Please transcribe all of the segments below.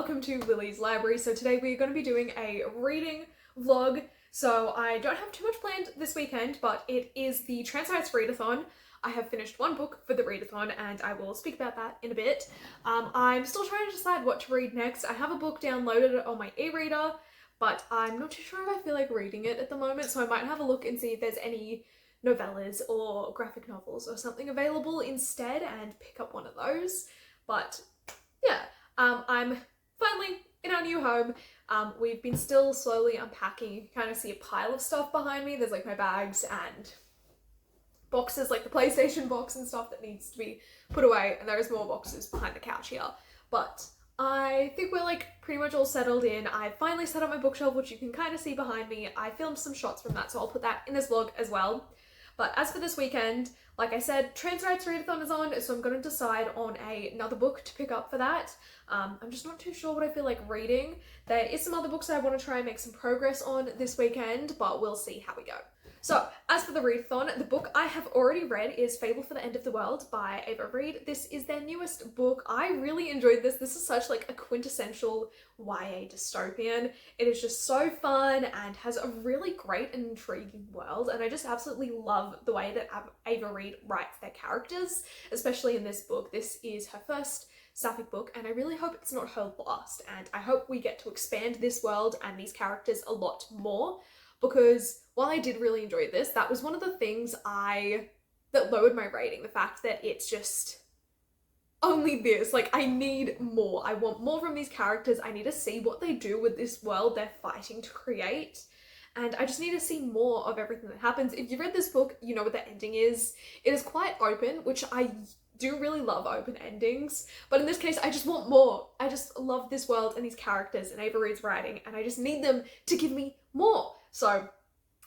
welcome to Lily's Library. So today we're going to be doing a reading vlog. So I don't have too much planned this weekend, but it is the Farseer Readathon. I have finished one book for the readathon and I will speak about that in a bit. I'm still trying to decide what to read next. I have a book downloaded on my e-reader, but I'm not too sure if I feel like reading it at the moment, so I might have a look and see if there's any novellas or graphic novels or something available instead and pick up one of those. But yeah, I'm finally in our new home. We've been still slowly unpacking. You can kind of see a pile of stuff behind me. There's like my bags and boxes, like the PlayStation box and stuff that needs to be put away, and there's more boxes behind the couch here. But I think we're like pretty much all settled in. I finally set up my bookshelf, which you can kind of see behind me. I filmed some shots from that, so I'll put that in this vlog as well. But as for this weekend, like I said, Farseer Readathon is on, so I'm going to decide on another book to pick up for that. I'm just not too sure what I feel like reading. There is some other books I want to try and make some progress on this weekend, but we'll see how we go. So, as for the readathon, the book I have already read is Fable for the End of the World by Ava Reid. This is their newest book. I really enjoyed this. This is such like a quintessential YA dystopian. It is just so fun and has a really great and intriguing world, and I just absolutely love the way that Ava Reid writes their characters, especially in this book. This is her first sapphic book, and I really hope it's not her last, and I hope we get to expand this world and these characters a lot more, because while I did really enjoy this, that was one of the things that lowered my rating, the fact that it's just only this. Like, I need more. I want more from these characters. I need to see what they do with this world they're fighting to create, and I just need to see more of everything that happens. If you read this book, you know what the ending is. It is quite open, which I do really love open endings, but in this case I just want more. I just love this world and these characters and Ava Reid's writing, and I just need them to give me more. So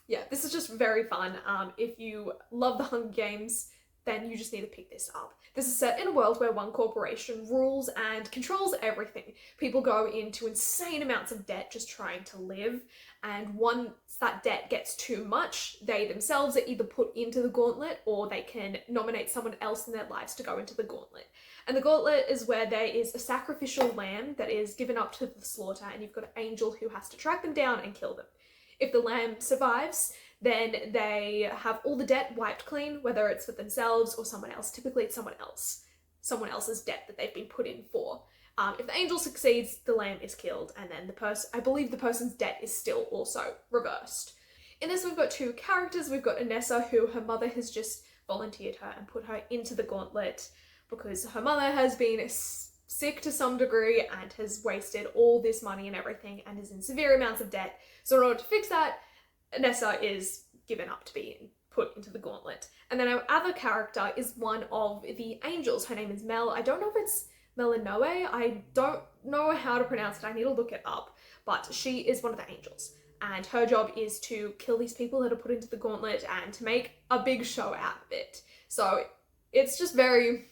yeah, this is just very fun. If you love the Hunger Games, then you just need to pick this up. This is set in a world where one corporation rules and controls everything. People go into insane amounts of debt just trying to live, and once that debt gets too much, they themselves are either put into the gauntlet or they can nominate someone else in their lives to go into the gauntlet. And the gauntlet is where there is a sacrificial lamb that is given up to the slaughter, and you've got an angel who has to track them down and kill them. If the lamb survives, then they have all the debt wiped clean, whether it's for themselves or someone else. Typically it's someone else's debt that they've been put in for. If the angel succeeds, the lamb is killed, and then I believe the person's debt is still also reversed. In this, we've got two characters. We've got Anessa, who her mother has just volunteered her and put her into the gauntlet because her mother has been sick to some degree and has wasted all this money and everything and is in severe amounts of debt. So in order to fix that, Anessa is given up to be put into the gauntlet. And then our other character is one of the angels. Her name is Mel. I don't know if it's Melanoe. I don't know how to pronounce it. I need to look it up. But she is one of the angels, and her job is to kill these people that are put into the gauntlet and to make a big show out of it. So it's just very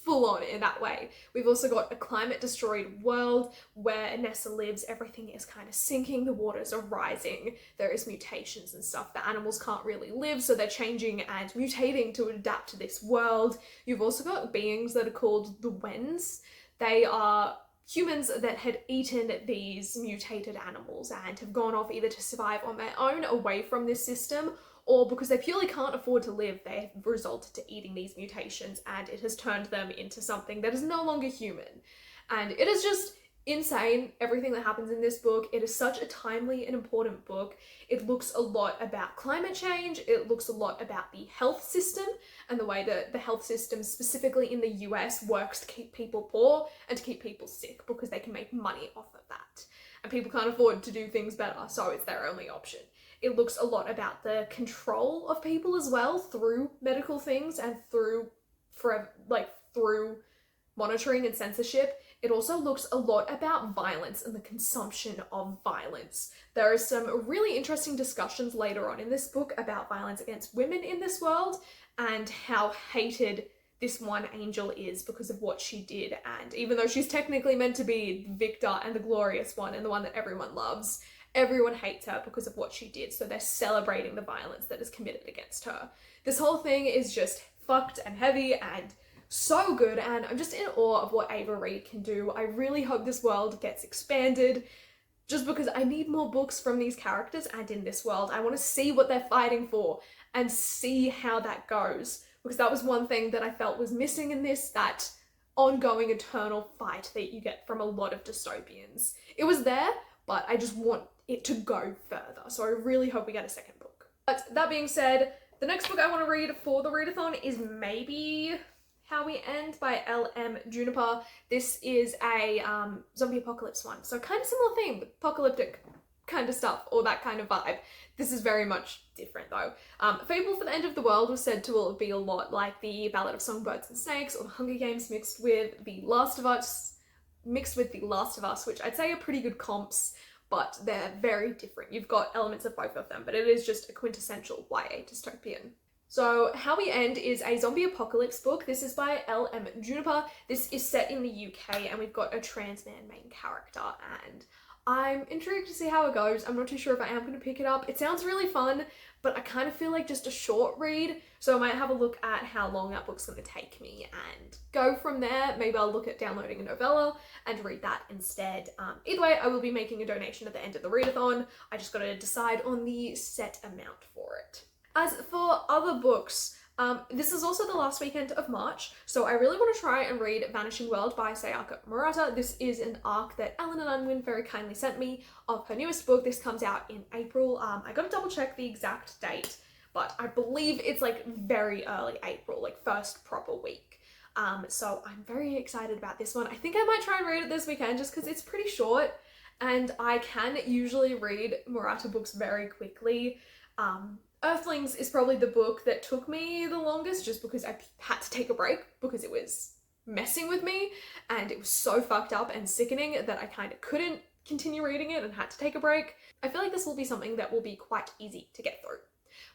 full on in that way. We've also got a climate destroyed world where Anessa lives. Everything is kind of sinking, the waters are rising, there is mutations and stuff. The animals can't really live, so they're changing and mutating to adapt to this world. You've also got beings that are called the Wens. They are humans that had eaten these mutated animals and have gone off either to survive on their own away from this system, or because they purely can't afford to live, they have resorted to eating these mutations, and it has turned them into something that is no longer human. And it is just insane, everything that happens in this book. It is such a timely and important book. It looks a lot about climate change, it looks a lot about the health system and the way that the health system, specifically in the US, works to keep people poor and to keep people sick because they can make money off of that. And people can't afford to do things better, so it's their only option. It looks a lot about the control of people as well through medical things and through monitoring and censorship. It also looks a lot about violence and the consumption of violence. There are some really interesting discussions later on in this book about violence against women in this world and how hated this one angel is because of what she did. And even though she's technically meant to be the victor and the glorious one and the one that everyone loves, everyone hates her because of what she did, so they're celebrating the violence that is committed against her. This whole thing is just fucked and heavy and so good, and I'm just in awe of what Ava Reid can do. I really hope this world gets expanded, just because I need more books from these characters and in this world. I want to see what they're fighting for and see how that goes, because that was one thing that I felt was missing in this, that ongoing eternal fight that you get from a lot of dystopians. It was there, but I just want it to go further, so I really hope we get a second book. But that being said, the next book I want to read for the readathon is maybe How We End by L.M. Juniper. This is a zombie apocalypse one, so kind of similar theme, apocalyptic kind of stuff, or that kind of vibe. This is very much different though. Fable for the End of the World was said to be a lot like the Ballad of Songbirds and Snakes, or the Hunger Games mixed with The Last of Us, which I'd say are pretty good comps, but they're very different. You've got elements of both of them, but it is just a quintessential YA dystopian. So How We End is a zombie apocalypse book. This is by L.M. Juniper. This is set in the UK, and we've got a trans man main character, and I'm intrigued to see how it goes. I'm not too sure if I am going to pick it up. It sounds really fun, but I kind of feel like just a short read, so I might have a look at how long that book's going to take me and go from there. Maybe I'll look at downloading a novella and read that instead. Either way, I will be making a donation at the end of the readathon. I just got to decide on the set amount for it. As for other books, this is also the last weekend of March, so I really want to try and read Vanishing World by Sayaka Murata. This is an arc that Ellen and Unwin very kindly sent me of her newest book. This comes out in April. I gotta double check the exact date, but I believe it's like very early April, like first proper week. So I'm very excited about this one. I think I might try and read it this weekend just because it's pretty short, and I can usually read Murata books very quickly. Earthlings is probably the book that took me the longest, just because I had to take a break because it was messing with me and it was so fucked up and sickening that I kind of couldn't continue reading it and had to take a break. I feel like this will be something that will be quite easy to get through.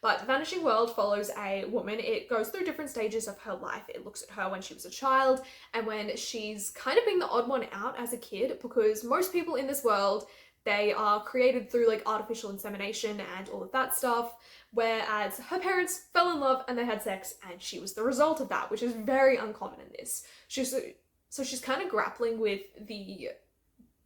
But Vanishing World follows a woman. It goes through different stages of her life. It looks at her when she was a child and when she's kind of being the odd one out as a kid, because most people in this world, they are created through like artificial insemination and all of that stuff, whereas her parents fell in love and they had sex and she was the result of that, which is very uncommon in this. So she's kind of grappling with the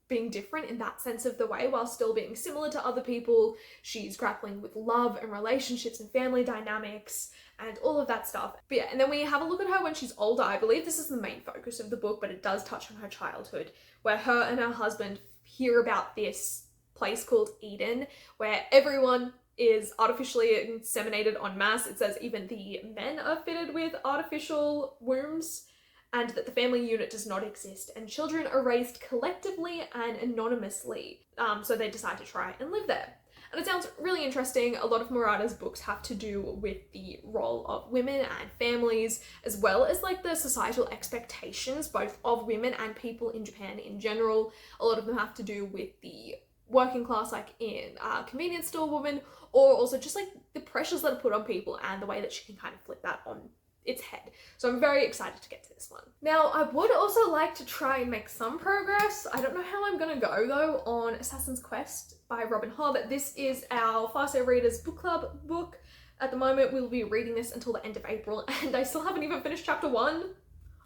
being different in that sense of the way while still being similar to other people. She's grappling with love and relationships and family dynamics and all of that stuff. But yeah, and then we have a look at her when she's older. I believe this is the main focus of the book, but it does touch on her childhood, where her and her husband hear about this place called Eden, where everyone is artificially inseminated en masse. It says even the men are fitted with artificial wombs, and that the family unit does not exist, and children are raised collectively and anonymously. So they decide to try and live there. And it sounds really interesting. A lot of Murata's books have to do with the role of women and families, as well as like the societal expectations, both of women and people in Japan in general. A lot of them have to do with the working class, like in Convenience Store Woman, or also just like the pressures that are put on people and the way that she can kind of flip that on its head. So I'm very excited to get to this one. Now, I would also like to try and make some progress. I don't know how I'm gonna go though on Assassin's Quest by Robin Hobb. This is our Farseer Readers book club book. At the moment, we'll be reading this until the end of April, and I still haven't even finished chapter 1.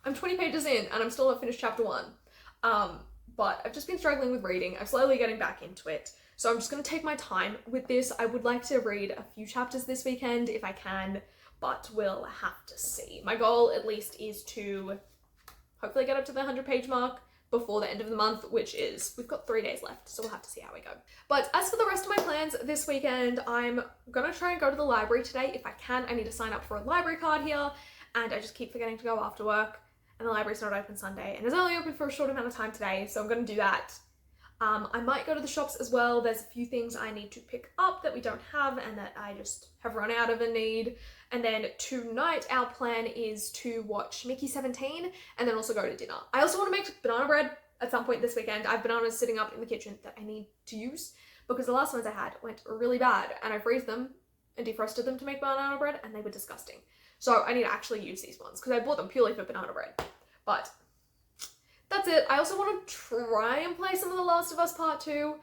I'm 20 pages in and I'm still not finished chapter 1. But I've just been struggling with reading. I'm slowly getting back into it. So I'm just gonna take my time with this. I would like to read a few chapters this weekend if I can, but we'll have to see. My goal at least is to hopefully get up to the 100-page mark before the end of the month, which is, we've got 3 days left, so we'll have to see how we go. But as for the rest of my plans this weekend, I'm gonna try and go to the library today if I can. I need to sign up for a library card here, and I just keep forgetting to go after work, and the library's not open Sunday, and it's only open for a short amount of time today, so I'm gonna do that. I might go to the shops as well. There's a few things I need to pick up that we don't have and that I just have run out of a need. And then tonight our plan is to watch Mickey 17 and then also go to dinner. I also want to make banana bread at some point this weekend. I have bananas sitting up in the kitchen that I need to use because the last ones I had went really bad, and I froze them and defrosted them to make banana bread and they were disgusting. So I need to actually use these ones because I bought them purely for banana bread. But that's it. I also want to try and play some of The Last of Us Part 2.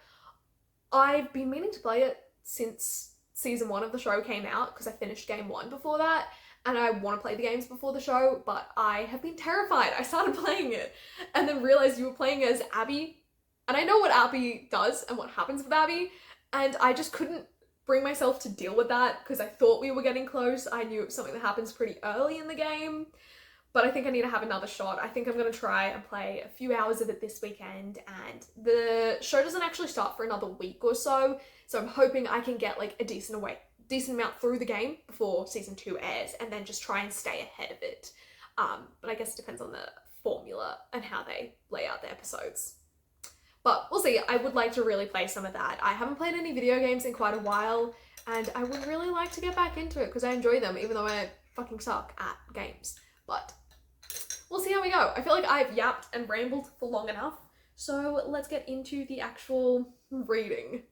I've been meaning to play it since season 1 of the show came out because I finished game 1 before that, and I want to play the games before the show, but I have been terrified. I started playing it and then realized you were playing as Abby, and I know what Abby does and what happens with Abby, and I just couldn't bring myself to deal with that because I thought we were getting close. I knew it was something that happens pretty early in the game, but I think I need to have another shot. I think I'm going to try and play a few hours of it this weekend, and the show doesn't actually start for another week or so, so I'm hoping I can get like a decent amount through the game before season 2 airs, and then just try and stay ahead of it. But I guess it depends on the formula and how they lay out the episodes. But we'll see. I would like to really play some of that. I haven't played any video games in quite a while, and I would really like to get back into it because I enjoy them, even though I fucking suck at games. But we'll see how we go. I feel like I've yapped and rambled for long enough, so let's get into the actual reading.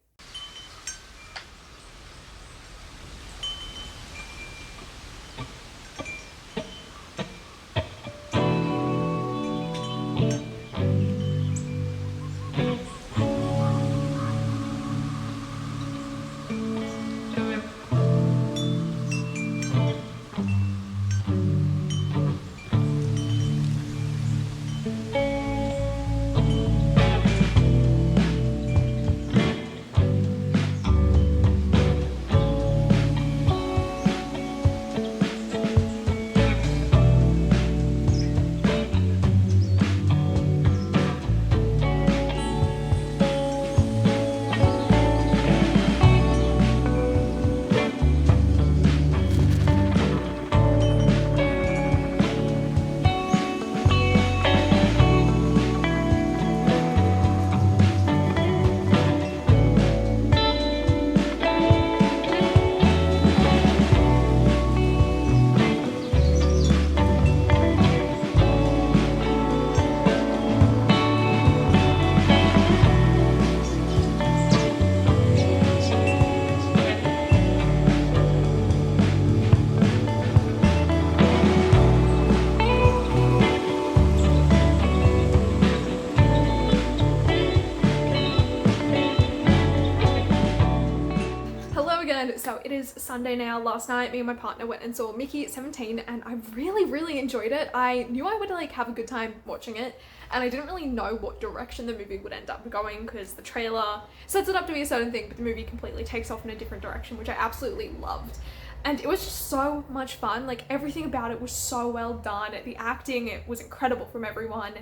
So it is Sunday now. Last night me and my partner went and saw Mickey at 17, and I really enjoyed it. I knew I would like have a good time watching it, and I didn't really know what direction the movie would end up going because the trailer sets it up to be a certain thing, but the movie completely takes off in a different direction, which I absolutely loved. And it was just so much fun. Like, everything about it was so well done. The acting, it was incredible from everyone.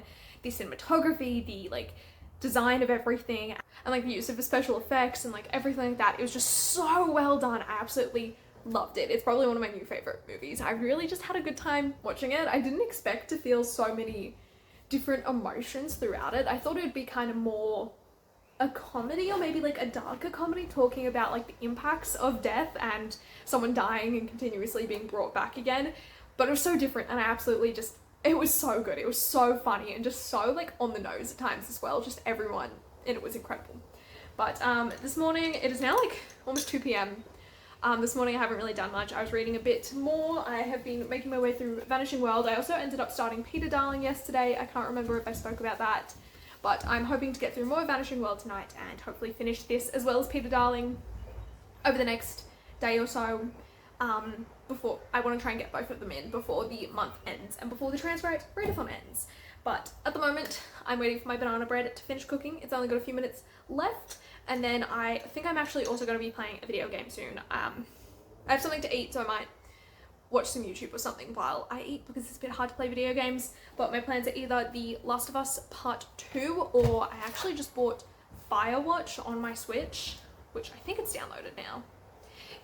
The cinematography, the like design of everything, and like the use of the special effects and like everything like that. It was just so well done. I absolutely loved it. It's probably one of my new favorite movies. I really just had a good time watching it. I didn't expect to feel so many different emotions throughout it. I thought it would be kind of more a comedy, or maybe like a darker comedy, talking about like the impacts of death and someone dying and continuously being brought back again. But it was so different, and I absolutely just, it was so good. It was so funny and just so like on the nose at times as well. Just everyone in it was incredible. But this morning, it is now like almost 2 p.m. This morning I haven't really done much. I was reading a bit more. I have been making my way through Vanishing World. I also ended up starting Peter Darling yesterday. I can't remember if I spoke about that, but I'm hoping to get through more Vanishing World tonight and hopefully finish this as well as Peter Darling over the next day or so. Before I want to try and get both of them in before the month ends and before the Transcribe Readathon ends. But at the moment, I'm waiting for my banana bread to finish cooking. It's only got a few minutes left, and then I think I'm actually also going to be playing a video game soon. I have something to eat, so I might watch some YouTube or something while I eat, because it's a bit hard to play video games. But my plans are either The Last of Us Part 2, or I actually just bought Firewatch on my Switch, which I think it's downloaded now.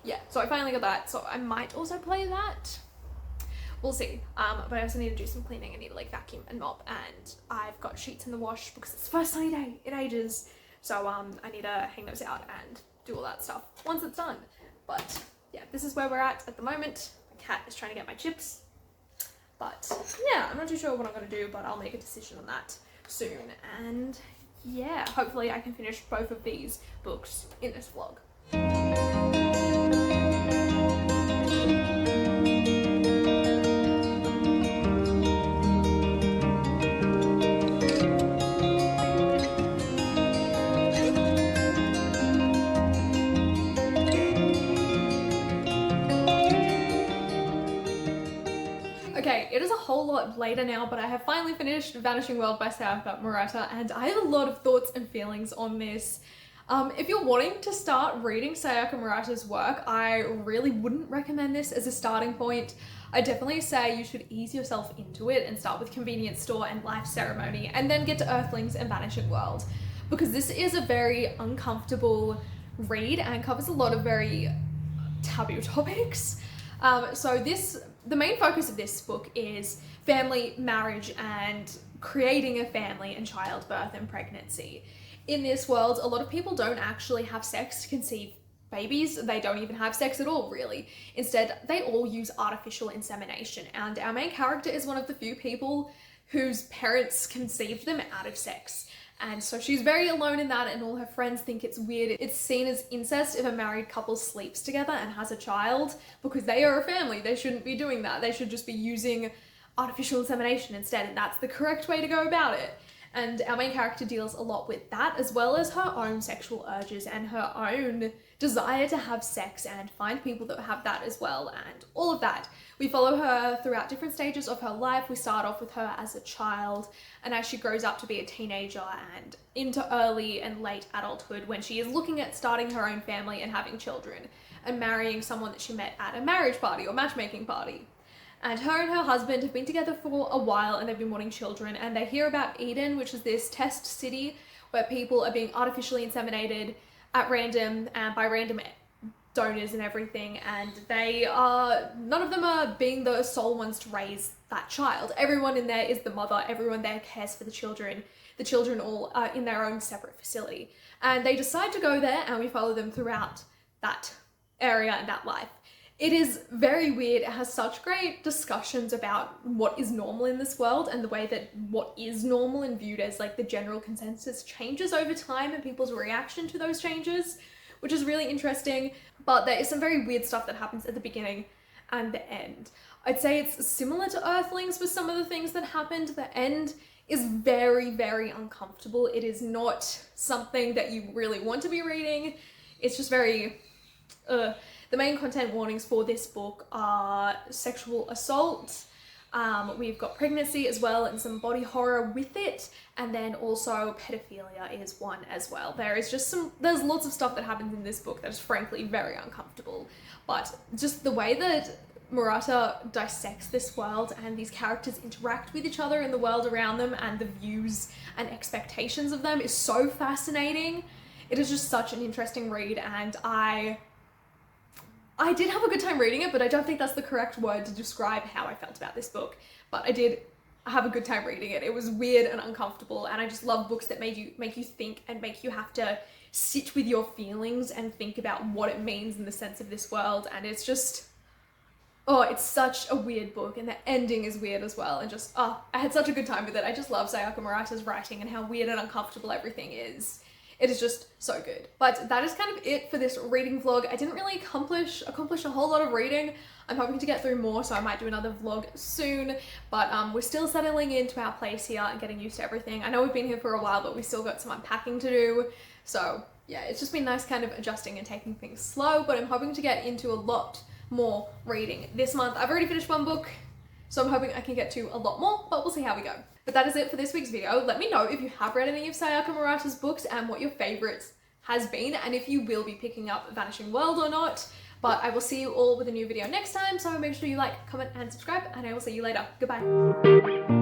Yeah, so I finally got that, so I might also play that. We'll see. But I also need to do some cleaning. I need to like vacuum and mop, and I've got sheets in the wash because it's the first sunny day in ages. So I need to hang those out and do all that stuff once it's done. But yeah, this is where we're at the moment. My cat is trying to get my chips. But yeah, I'm not too sure what I'm going to do, but I'll make a decision on that soon. And yeah, hopefully I can finish both of these books in this vlog. Okay, it is a whole lot later now, but I have finally finished Vanishing World by Sayaka Murata, and I have a lot of thoughts and feelings on this. If you're wanting to start reading Sayaka Murata's work, I really wouldn't recommend this as a starting point. I definitely say you should ease yourself into it and start with Convenience Store and Life Ceremony, and then get to Earthlings and Vanishing World, because this is a very uncomfortable read and covers a lot of very taboo topics. The main focus of this book is family, marriage, and creating a family and childbirth and pregnancy. In this world, a lot of people don't actually have sex to conceive babies. They don't even have sex at all, really. Instead, they all use artificial insemination, and our main character is one of the few people whose parents conceived them out of sex. And so she's very alone in that, and all her friends think it's weird. It's seen as incest if a married couple sleeps together and has a child, because they are a family. They shouldn't be doing that. They should just be using artificial insemination instead, and that's the correct way to go about it. And our main character deals a lot with that, as well as her own sexual urges and her own desire to have sex and find people that have that as well, and all of that. We follow her throughout different stages of her life. We start off with her as a child, and as she grows up to be a teenager and into early and late adulthood, when she is looking at starting her own family and having children and marrying someone that she met at a marriage party or matchmaking party. And her husband have been together for a while, and they've been wanting children, and they hear about Eden, which is this test city where people are being artificially inseminated at random and by random donors and everything, and none of them are being the sole ones to raise that child. Everyone in there is the mother, everyone there cares for the children all are in their own separate facility. And they decide to go there, and we follow them throughout that area and that life. It is very weird. It has such great discussions about what is normal in this world, and the way that what is normal and viewed as like the general consensus changes over time and people's reaction to those changes, which is really interesting. But there is some very weird stuff that happens at the beginning and the end. I'd say it's similar to Earthlings with some of the things that happened. The end is very, very uncomfortable. It is not something that you really want to be reading. It's just very... The main content warnings for this book are sexual assault, we've got pregnancy as well, and some body horror with it, and then also pedophilia is one as well. There's lots of stuff that happens in this book that is frankly very uncomfortable, but just the way that Murata dissects this world and these characters interact with each other in the world around them and the views and expectations of them is so fascinating. It is just such an interesting read, and I did have a good time reading it, but I don't think that's the correct word to describe how I felt about this book. But I did have a good time reading it. It was weird and uncomfortable, and I just love books that make you think and make you have to sit with your feelings and think about what it means in the sense of this world. And it's just, it's such a weird book, and the ending is weird as well. And just, I had such a good time with it. I just love Sayaka Murata's writing and how weird and uncomfortable everything is. It is just so good. But that is kind of it for this reading vlog. I didn't really accomplish a whole lot of reading. I'm hoping to get through more, so I might do another vlog soon. But we're still settling into our place here and getting used to everything. I know we've been here for a while, but we still got some unpacking to do. So yeah, it's just been nice kind of adjusting and taking things slow, but I'm hoping to get into a lot more reading this month. I've already finished one book, so I'm hoping I can get to a lot more, but we'll see how we go. But that is it for this week's video. Let me know if you have read any of Sayaka Murata's books and what your favorites has been, and if you will be picking up Vanishing World or not. But I will see you all with a new video next time, so make sure you like, comment, and subscribe, and I will see you later. Goodbye.